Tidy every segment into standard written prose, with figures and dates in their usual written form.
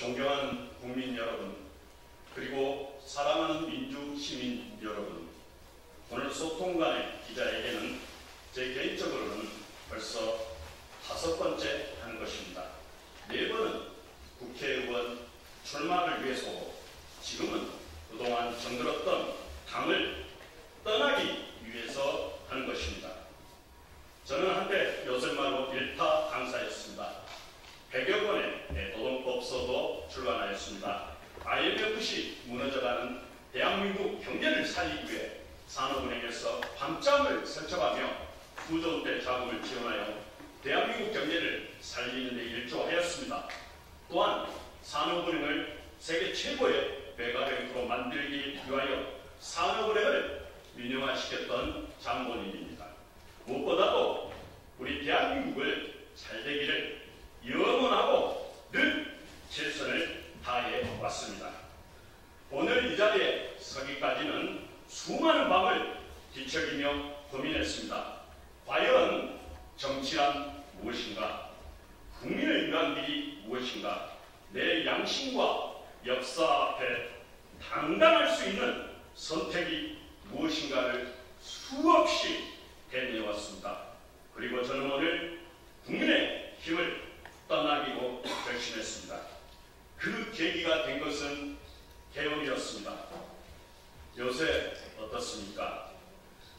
존경하는 국민 여러분, 그리고 사랑하는 민주 시민 여러분, 오늘 소통관의 기자에게는 제 개인적으로는 벌써 5번째 하는 것입니다. 4번은 국회의원 출마를 위해서고, 지금은 그동안 정들었던 당을 떠나기 위해서 하는 것입니다. 저는 한때 요새말로 일타 강사였습니다. 100여 번의 노동법서도 출간하였습니다. IMF시 무너져가는 대한민국 경제를 살리기 위해 산업은행에서 밤잠을 설쳐가며 구조대 자금을 지원하여 대한민국 경제를 살리는 데 일조하였습니다. 또한 산업은행을 세계 최고의 메가뱅크로 만들기 위하여 산업은행을 민영화시켰던 장본인입니다. 무엇보다도 우리 대한민국을 잘되기를 염원하고 늘 최선을 다해 왔습니다. 오늘 이 자리에 서기까지는 수많은 밤을 뒤척이며 고민했습니다. 과연 정치란 무엇인가? 국민을 위한 길이 무엇인가? 내 양심과 역사 앞에 당당할 수 있는 선택이 무엇인가를 수없이 해내왔습니다. 그리고 저는 오늘 국민의 힘을 떠나기로 결심했습니다. 그 계기가 된 것은 계엄이었습니다. 요새 어떻습니까?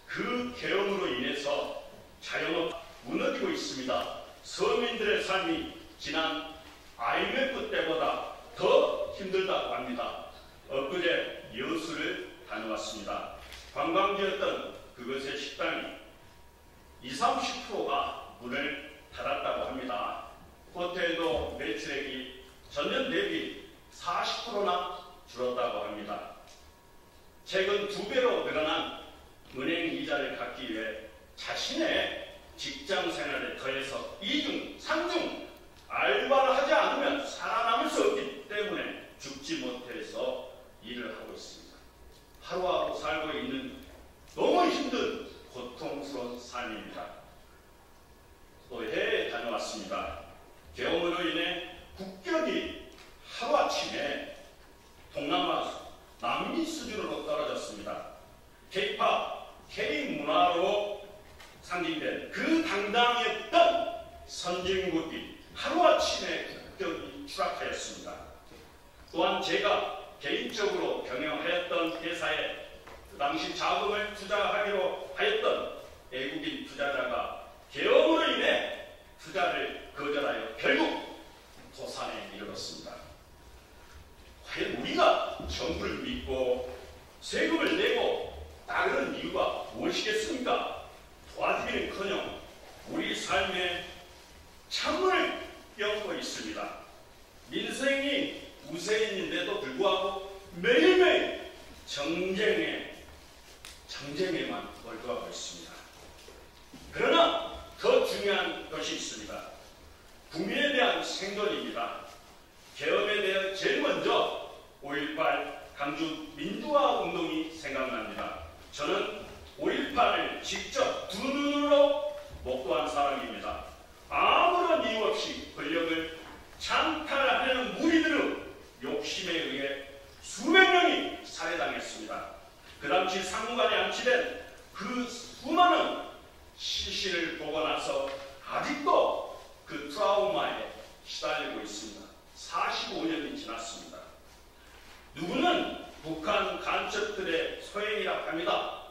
그 계엄으로 인해서 자영업 무너지고 있습니다. 서민들의 삶이 지난 IMF 때보다 더 힘들다고 합니다. 엊그제 여수를 다녀왔습니다. 관광지였던 그것의 식당이 20~30%가 문을 닫았다고 합니다. 호텔도 매출액이 전년 대비 40%나 줄었다고 합니다. 최근 2배로 늘어난 은행 이자를 갚기 위해 자신의 직장 생활에 더해서 2중, 3중 알바를 하지 않으면 살아남을 수 없기 때문에 죽지 못해서 일을 하고 있습니다. 하루하루 살고 있는 너무 힘든 고통스러운 삶입니다. 또 해외에 다녀왔습니다. 계엄으로 인해 국격이 하루아침에 동남아 남미 수준으로 떨어졌습니다. K-팝, K-문화로 상징된 그 당당했던 선진국이 하루아침에 국격이 추락하였습니다. 또한 제가 개인적으로 경영하였던 회사에 그 당시 자금을 투자하기로 하였던 외국인 투자자가 계엄으로 인해 투자를 거절하여 결국 도산에 이르렀습니다. 과연 우리가 정부를 믿고 세금을 내고 따르는 이유가 무엇이겠습니까? 도와주기는커녕 우리 삶에 찬물을 엿고 있습니다. 민생이 우세인인데도 불구하고 매일매일 정쟁에만 몰두하고 있습니다. 그러나 더 중요한 것이 있습니다. 국민에 대한 생존입니다. 계엄에 대해 제일 먼저 5.18 강주 민주화 운동이 생각납니다. 저는 5.18을 직접 두 눈으로 목도한 사람입니다. 아무런 이유 없이 권력을 찬탈하려는 무리들의 욕심에 의해 수백 명이 살해당했습니다. 그 당시 상무관에 안치된 그 수많은 시신을 보고 나서 아직도 그 트라우마에 시달리고 있습니다. 45년이 지났습니다. 누구는 북한 간첩들의 소행이라고 합니다.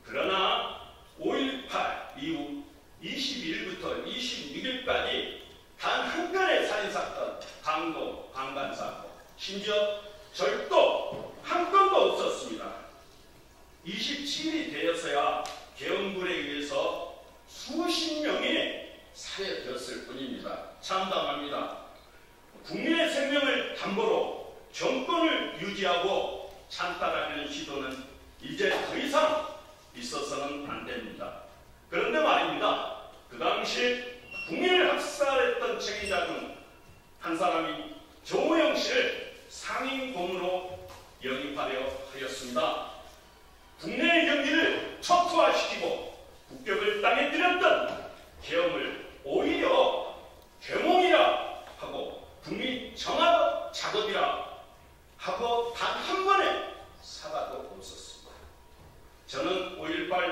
그러나 5.18 이후 22일부터 26일까지 단 한 건의 살인사건, 강도, 강간사건, 심지어 절도 한 건도 없었습니다. 27일이 되어서야 계엄군에 의해서 수십 명이 살해되었을 뿐입니다. 참담합니다. 국민의 생명을 담보로 정권을 유지하고 찬탈하려는 시도는 이제 더 이상 있어서는 안 됩니다. 그런데 말입니다. 그 당시 국민을 학살했던 책임자 중 한 사람이 조호영 씨를 상임고문으로 영입하려 하였습니다. 국내의 경기를 척투화시키고 국격을 땅에 들였던 계엄을 오히려 계몽이라 하고 국민 정화적 자극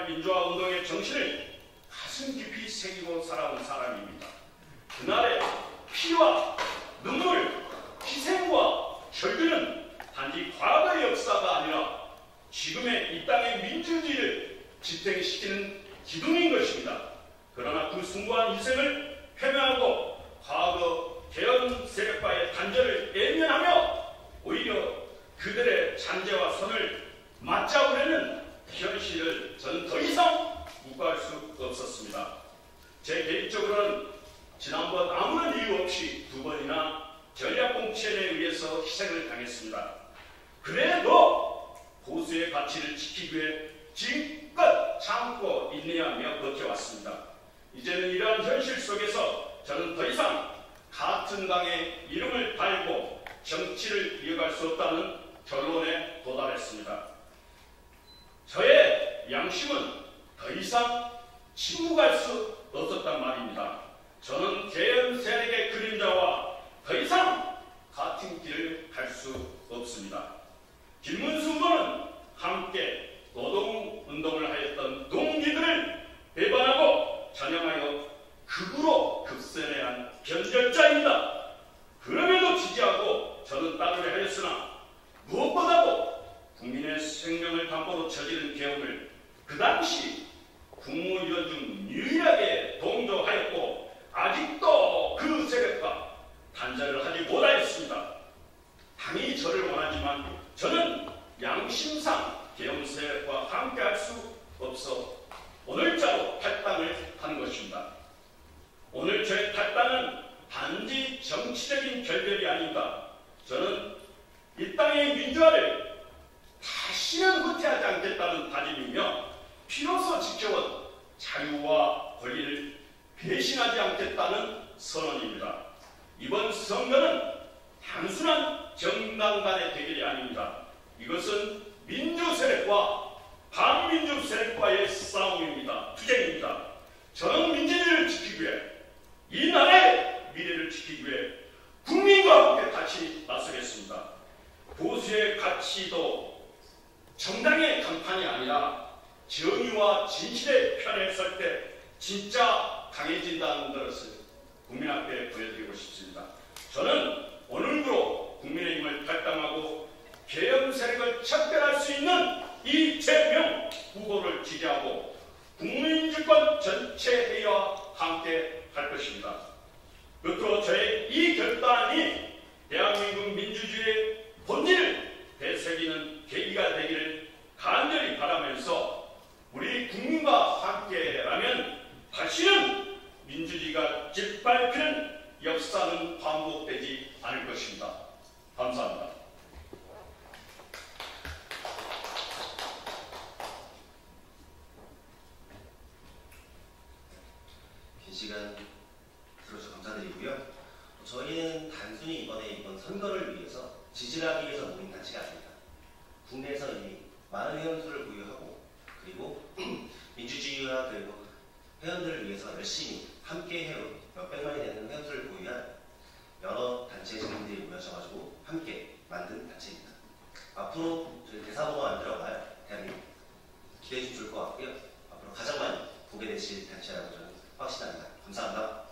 민주화 운동의 정신을 가슴 깊이 새기고 살아온 사람입니다. 그날의 피와 눈물, 희생과 혈기는 단지 과거의 역사가 아니라 지금의 이 땅의 민주주의를 지탱시키는 기둥인 것입니다. 그러나 그 숭고한 희생을 회면하고 과거 개헌 세력과의 단절을 외면하며 오히려 그들의 잔재와 선을 맞잡으려는 현실을 저는 더 이상 묵과할 수 없었습니다. 제 개인적으로는 지난번 아무런 이유 없이 2번이나 전략공천에 의해서 희생을 당했습니다. 그래도 보수의 가치를 지키기 위해 지금껏 참고 인내하며 버텨왔습니다. 이제는 이러한 현실 속에서 저는 더 이상 같은 당에 이름을 달고 정치를 이어갈 수 없다는 결론에 도달했습니다. 저의 양심은 더 이상 침묵할 수 없었단 말입니다. 저는 개헌 세력의 그림자와 더 이상 같은 길을 갈 수 없습니다. 김문수 후보는 함께 노동운동을 하였던 동기들을 배반하고 전향하여 극으로 급선에 한 변절자입니다. 그럼에도 지지하고 저는 따르려 하였으나 무엇보다도 국민의 생명을 담보로 저지른 개혁을 그 당시 국무위원 중 유일하게 동조하였고 아직도 그 세력과 단절을 하지 못하였습니다. 당이 저를 원하지만 저는 양심상 개헌 세력과 함께할 수 없어 오늘자로 탈당을 한 것입니다. 오늘 저의 탈당은 단지 정치적인 결별이 아닙니다. 저는 이 땅의 민주화를 다시는 후퇴하지 않겠다는 다짐이며 피로써 지켜온 자유와 권리를 배신하지 않겠다는 선언입니다. 이번 선거는 단순한 정당 간의 대결이 아닙니다. 이것은 민주 세력과 반민주 세력과의 싸움입니다. 투쟁입니다. 저는 민주주의를 지키기 위해 이 나라의 미래를 지키기 위해 국민과 함께 같이 나서겠습니다. 보수의 가치도 정당의 간판이 아니라 정의와 진실의 편에 설 때 진짜 강해진다는 것을 국민 앞에 보여드리고 싶습니다. 저는 오늘부로 국민의힘을 탈당하고 개헌 세력을 척결할 수 있는 이재명 후보를 지지하고 국민주권 전체 회의와 함께 할 것입니다. 끝으로 저의 이 결단이 대한민국 민주주의의 본질을 되새기는 계기가 되기를 간절히 바라면서 우리 국민과 함께라면 다시는 민주주의가 짓밟히는 역사는 반복되지 않을 것입니다. 감사합니다. 긴 시간 들어주셔서 감사드리고요. 저희는 단순히 이번 선거를 위해서 지지를 하기 위해서 모인 단체가 아닙니다. 국내에서 이미 많은 회원수를 보유하고 그리고 민주주의와 그리고 회원들을 위해서 열심히 함께 해온 몇백만이 되는 회원수를 보유한 여러 단체 주민들이 모여셔가지고 함께 만든 단체입니다. 앞으로 저희 대사보가 만들어갈 대한민국 기대해 주실 것 같고요. 앞으로 가장 많이 보게 되실 단체라고 저는 확신합니다. 감사합니다.